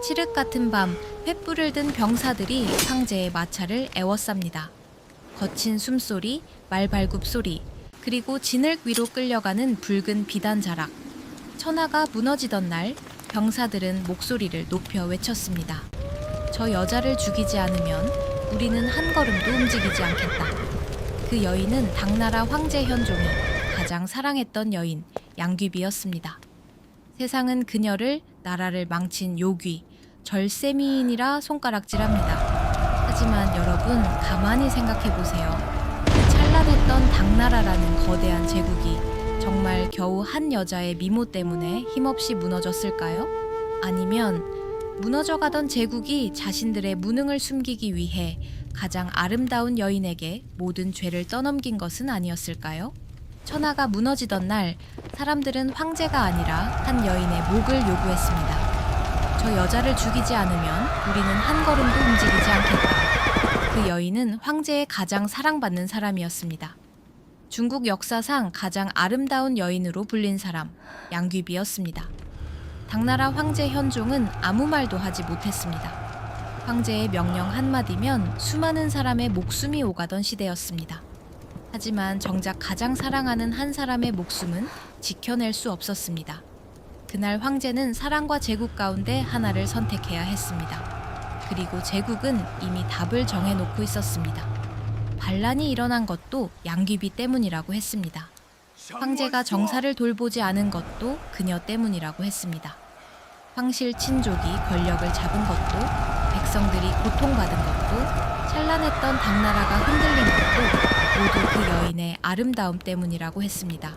칠흑 같은 밤 횃불을 든 병사들이 황제의 마차를 에워쌉니다. 거친 숨소리, 말발굽 소리, 그리고 진흙 위로 끌려가는 붉은 비단 자락. 천하가 무너지던 날 병사들은 목소리를 높여 외쳤습니다. 저 여자를 죽이지 않으면 우리는 한 걸음도 움직이지 않겠다. 그 여인은 당나라 황제 현종이 가장 사랑했던 여인 양귀비였습니다. 세상은 그녀를 나라를 망친 요귀, 절세미인이라 손가락질합니다. 하지만 여러분 가만히 생각해보세요. 그 찬란했던 당나라라는 거대한 제국이 정말 겨우 한 여자의 미모 때문에 힘없이 무너졌을까요? 아니면 무너져가던 제국이 자신들의 무능을 숨기기 위해 가장 아름다운 여인에게 모든 죄를 떠넘긴 것은 아니었을까요? 천하가 무너지던 날 사람들은 황제가 아니라 한 여인의 목을 요구했습니다. 저 여자를 죽이지 않으면 우리는 한 걸음도 움직이지 않겠다. 그 여인은 황제의 가장 사랑받는 사람이었습니다. 중국 역사상 가장 아름다운 여인으로 불린 사람, 양귀비였습니다. 당나라 황제 현종은 아무 말도 하지 못했습니다. 황제의 명령 한마디면 수많은 사람의 목숨이 오가던 시대였습니다. 하지만 정작 가장 사랑하는 한 사람의 목숨은 지켜낼 수 없었습니다. 그날 황제는 사랑과 제국 가운데 하나를 선택해야 했습니다. 그리고 제국은 이미 답을 정해놓고 있었습니다. 반란이 일어난 것도 양귀비 때문이라고 했습니다. 황제가 정사를 돌보지 않은 것도 그녀 때문이라고 했습니다. 황실 친족이 권력을 잡은 것도, 백성들이 고통받은 것도, 찬란했던 당나라가 흔들린 것도 모두 그 여인의 아름다움 때문이라고 했습니다.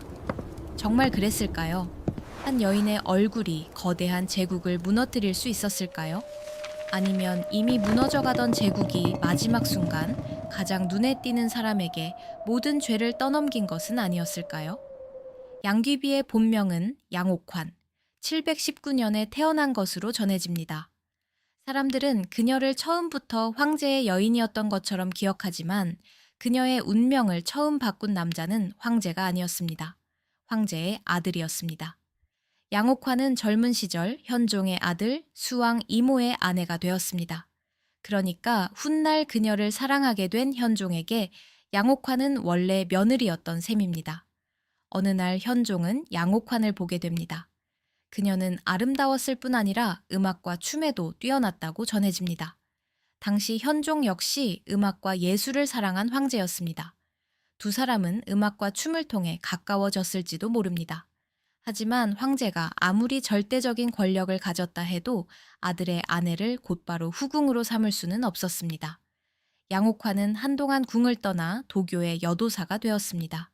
정말 그랬을까요? 한 여인의 얼굴이 거대한 제국을 무너뜨릴 수 있었을까요? 아니면 이미 무너져가던 제국이 마지막 순간 가장 눈에 띄는 사람에게 모든 죄를 떠넘긴 것은 아니었을까요? 양귀비의 본명은 양옥환, 719년에 태어난 것으로 전해집니다. 사람들은 그녀를 처음부터 황제의 여인이었던 것처럼 기억하지만 그녀의 운명을 처음 바꾼 남자는 황제가 아니었습니다. 황제의 아들이었습니다. 양옥환은 젊은 시절 현종의 아들 수왕 이모의 아내가 되었습니다. 그러니까 훗날 그녀를 사랑하게 된 현종에게 양옥환은 원래 며느리였던 셈입니다. 어느 날 현종은 양옥환을 보게 됩니다. 그녀는 아름다웠을 뿐 아니라 음악과 춤에도 뛰어났다고 전해집니다. 당시 현종 역시 음악과 예술을 사랑한 황제였습니다. 두 사람은 음악과 춤을 통해 가까워졌을지도 모릅니다. 하지만 황제가 아무리 절대적인 권력을 가졌다 해도 아들의 아내를 곧바로 후궁으로 삼을 수는 없었습니다. 양옥환은 한동안 궁을 떠나 도교의 여도사가 되었습니다.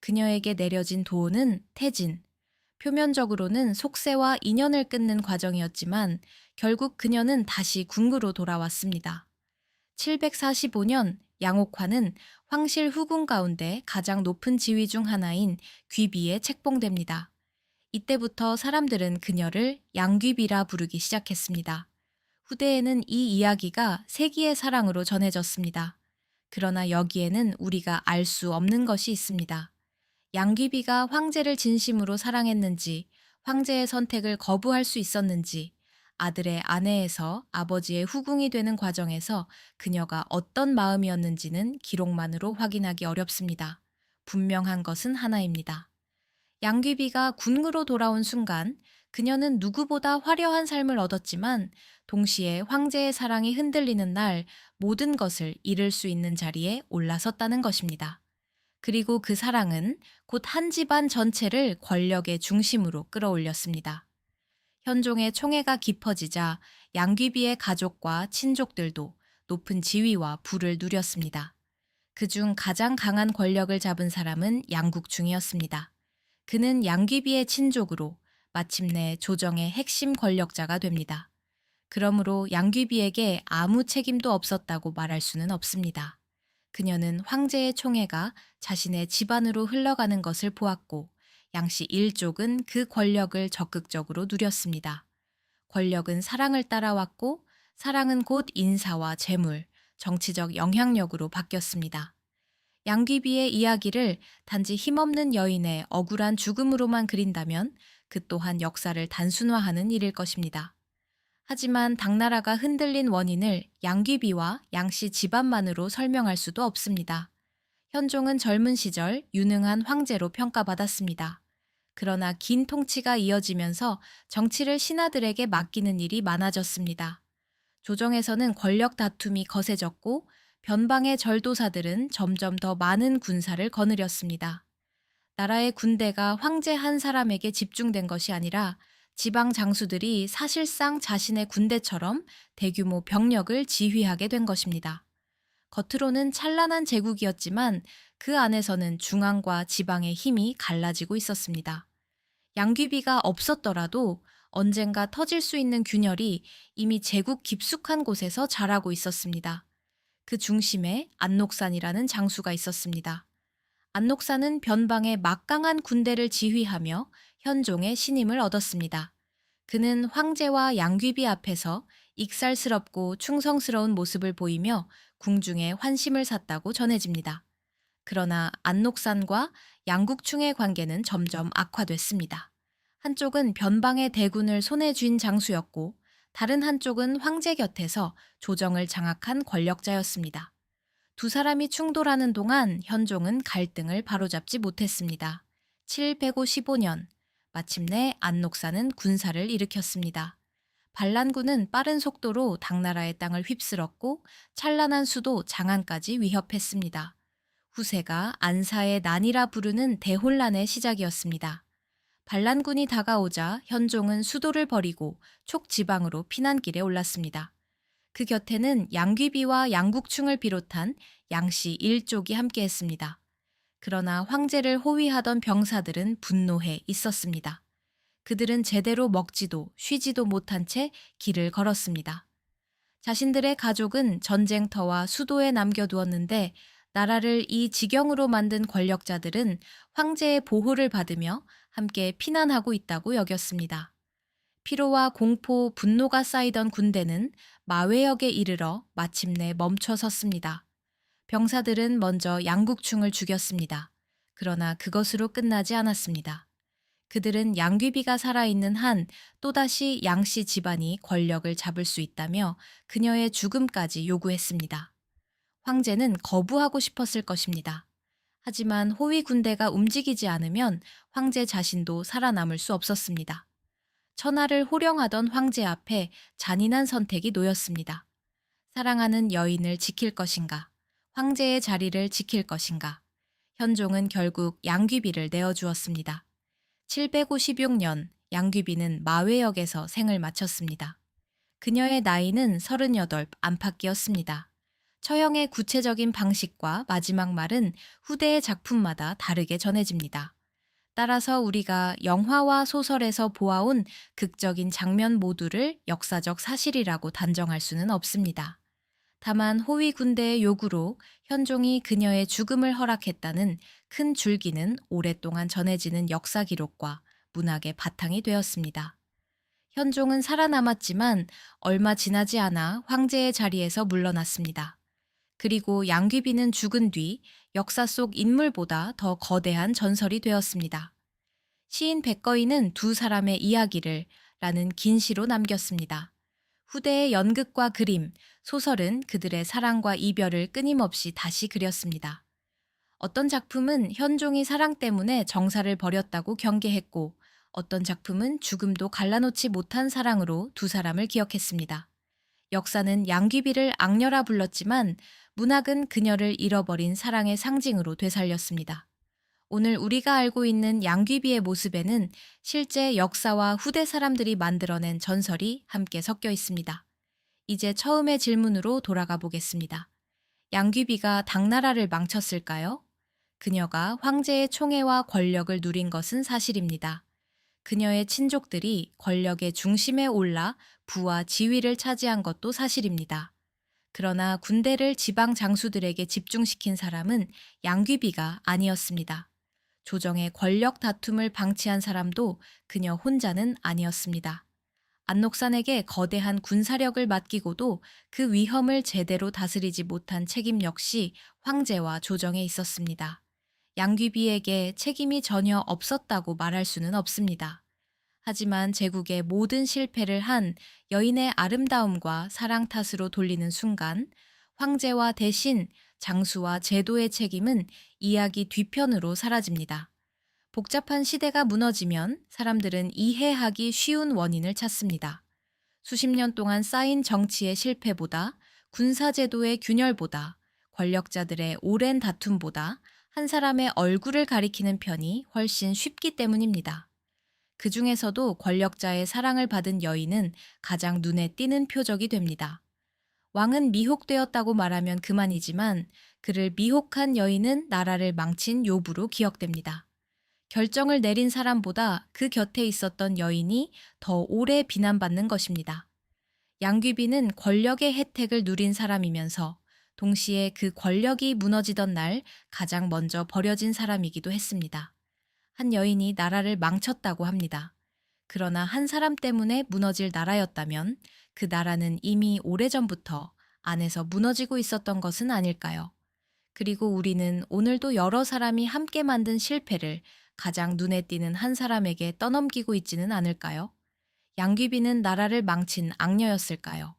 그녀에게 내려진 도는 태진, 표면적으로는 속세와 인연을 끊는 과정이었지만 결국 그녀는 다시 궁으로 돌아왔습니다. 745년 양옥환은 황실 후궁 가운데 가장 높은 지위 중 하나인 귀비에 책봉됩니다. 이때부터 사람들은 그녀를 양귀비라 부르기 시작했습니다. 후대에는 이 이야기가 세기의 사랑으로 전해졌습니다. 그러나 여기에는 우리가 알 수 없는 것이 있습니다. 양귀비가 황제를 진심으로 사랑했는지, 황제의 선택을 거부할 수 있었는지, 아들의 아내에서 아버지의 후궁이 되는 과정에서 그녀가 어떤 마음이었는지는 기록만으로 확인하기 어렵습니다. 분명한 것은 하나입니다. 양귀비가 궁으로 돌아온 순간 그녀는 누구보다 화려한 삶을 얻었지만 동시에 황제의 사랑이 흔들리는 날 모든 것을 잃을 수 있는 자리에 올라섰다는 것입니다. 그리고 그 사랑은 곧 한 집안 전체를 권력의 중심으로 끌어올렸습니다. 현종의 총애가 깊어지자 양귀비의 가족과 친족들도 높은 지위와 부를 누렸습니다. 그중 가장 강한 권력을 잡은 사람은 양국중이었습니다. 그는 양귀비의 친족으로 마침내 조정의 핵심 권력자가 됩니다. 그러므로 양귀비에게 아무 책임도 없었다고 말할 수는 없습니다. 그녀는 황제의 총애가 자신의 집안으로 흘러가는 것을 보았고 양씨 일족은 그 권력을 적극적으로 누렸습니다. 권력은 사랑을 따라왔고 사랑은 곧 인사와 재물, 정치적 영향력으로 바뀌었습니다. 양귀비의 이야기를 단지 힘없는 여인의 억울한 죽음으로만 그린다면 그 또한 역사를 단순화하는 일일 것입니다. 하지만 당나라가 흔들린 원인을 양귀비와 양씨 집안만으로 설명할 수도 없습니다. 현종은 젊은 시절 유능한 황제로 평가받았습니다. 그러나 긴 통치가 이어지면서 정치를 신하들에게 맡기는 일이 많아졌습니다. 조정에서는 권력 다툼이 거세졌고 변방의 절도사들은 점점 더 많은 군사를 거느렸습니다. 나라의 군대가 황제 한 사람에게 집중된 것이 아니라 지방 장수들이 사실상 자신의 군대처럼 대규모 병력을 지휘하게 된 것입니다. 겉으로는 찬란한 제국이었지만 그 안에서는 중앙과 지방의 힘이 갈라지고 있었습니다. 양귀비가 없었더라도 언젠가 터질 수 있는 균열이 이미 제국 깊숙한 곳에서 자라고 있었습니다. 그 중심에 안녹산이라는 장수가 있었습니다. 안녹산은 변방의 막강한 군대를 지휘하며 현종의 신임을 얻었습니다. 그는 황제와 양귀비 앞에서 익살스럽고 충성스러운 모습을 보이며 궁중에 환심을 샀다고 전해집니다. 그러나 안녹산과 양국충의 관계는 점점 악화됐습니다. 한쪽은 변방의 대군을 손에 쥔 장수였고 다른 한쪽은 황제 곁에서 조정을 장악한 권력자였습니다. 두 사람이 충돌하는 동안 현종은 갈등을 바로잡지 못했습니다. 715년 마침내 안녹산은 군사를 일으켰습니다. 반란군은 빠른 속도로 당나라의 땅을 휩쓸었고 찬란한 수도 장안까지 위협했습니다. 후세가 안사의 난이라 부르는 대혼란의 시작이었습니다. 반란군이 다가오자 현종은 수도를 버리고 촉지방으로 피난길에 올랐습니다. 그 곁에는 양귀비와 양국충을 비롯한 양씨 일족이 함께했습니다. 그러나 황제를 호위하던 병사들은 분노해 있었습니다. 그들은 제대로 먹지도 쉬지도 못한 채 길을 걸었습니다. 자신들의 가족은 전쟁터와 수도에 남겨두었는데 나라를 이 지경으로 만든 권력자들은 황제의 보호를 받으며 함께 피난하고 있다고 여겼습니다. 피로와 공포, 분노가 쌓이던 군대는 마회역에 이르러 마침내 멈춰 섰습니다. 병사들은 먼저 양국충을 죽였습니다. 그러나 그것으로 끝나지 않았습니다. 그들은 양귀비가 살아있는 한 또다시 양씨 집안이 권력을 잡을 수 있다며 그녀의 죽음까지 요구했습니다. 황제는 거부하고 싶었을 것입니다. 하지만 호위 군대가 움직이지 않으면 황제 자신도 살아남을 수 없었습니다. 천하를 호령하던 황제 앞에 잔인한 선택이 놓였습니다. 사랑하는 여인을 지킬 것인가, 황제의 자리를 지킬 것인가. 현종은 결국 양귀비를 내어주었습니다. 756년 양귀비는 마회역에서 생을 마쳤습니다. 그녀의 나이는 38 안팎이었습니다. 처형의 구체적인 방식과 마지막 말은 후대의 작품마다 다르게 전해집니다. 따라서 우리가 영화와 소설에서 보아온 극적인 장면 모두를 역사적 사실이라고 단정할 수는 없습니다. 다만 호위 군대의 요구로 현종이 그녀의 죽음을 허락했다는 큰 줄기는 오랫동안 전해지는 역사 기록과 문학의 바탕이 되었습니다. 현종은 살아남았지만 얼마 지나지 않아 황제의 자리에서 물러났습니다. 그리고 양귀비는 죽은 뒤 역사 속 인물보다 더 거대한 전설이 되었습니다. 시인 백거이는 두 사람의 이야기를 라는 긴 시로 남겼습니다. 후대의 연극과 그림, 소설은 그들의 사랑과 이별을 끊임없이 다시 그렸습니다. 어떤 작품은 현종이 사랑 때문에 정사를 벌였다고 경계했고 어떤 작품은 죽음도 갈라놓지 못한 사랑으로 두 사람을 기억했습니다. 역사는 양귀비를 악녀라 불렀지만 문학은 그녀를 잃어버린 사랑의 상징으로 되살렸습니다. 오늘 우리가 알고 있는 양귀비의 모습에는 실제 역사와 후대 사람들이 만들어낸 전설이 함께 섞여 있습니다. 이제 처음의 질문으로 돌아가 보겠습니다. 양귀비가 당나라를 망쳤을까요? 그녀가 황제의 총애와 권력을 누린 것은 사실입니다. 그녀의 친족들이 권력의 중심에 올라 부와 지위를 차지한 것도 사실입니다. 그러나 군대를 지방 장수들에게 집중시킨 사람은 양귀비가 아니었습니다. 조정의 권력 다툼을 방치한 사람도 그녀 혼자는 아니었습니다. 안녹산에게 거대한 군사력을 맡기고도 그 위험을 제대로 다스리지 못한 책임 역시 황제와 조정에 있었습니다. 양귀비에게 책임이 전혀 없었다고 말할 수는 없습니다. 하지만 제국의 모든 실패를 한 여인의 아름다움과 사랑 탓으로 돌리는 순간 황제와 대신, 장수와 제도의 책임은 이야기 뒤편으로 사라집니다. 복잡한 시대가 무너지면 사람들은 이해하기 쉬운 원인을 찾습니다. 수십 년 동안 쌓인 정치의 실패보다, 군사제도의 균열보다, 권력자들의 오랜 다툼보다 한 사람의 얼굴을 가리키는 편이 훨씬 쉽기 때문입니다. 그 중에서도 권력자의 사랑을 받은 여인은 가장 눈에 띄는 표적이 됩니다. 왕은 미혹되었다고 말하면 그만이지만 그를 미혹한 여인은 나라를 망친 요부로 기억됩니다. 결정을 내린 사람보다 그 곁에 있었던 여인이 더 오래 비난받는 것입니다. 양귀비는 권력의 혜택을 누린 사람이면서 동시에 그 권력이 무너지던 날 가장 먼저 버려진 사람이기도 했습니다. 한 여인이 나라를 망쳤다고 합니다. 그러나 한 사람 때문에 무너질 나라였다면 그 나라는 이미 오래전부터 안에서 무너지고 있었던 것은 아닐까요? 그리고 우리는 오늘도 여러 사람이 함께 만든 실패를 가장 눈에 띄는 한 사람에게 떠넘기고 있지는 않을까요? 양귀비는 나라를 망친 악녀였을까요?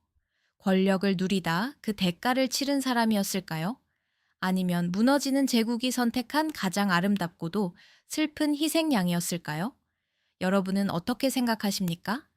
권력을 누리다 그 대가를 치른 사람이었을까요? 아니면 무너지는 제국이 선택한 가장 아름답고도 슬픈 희생양이었을까요? 여러분은 어떻게 생각하십니까?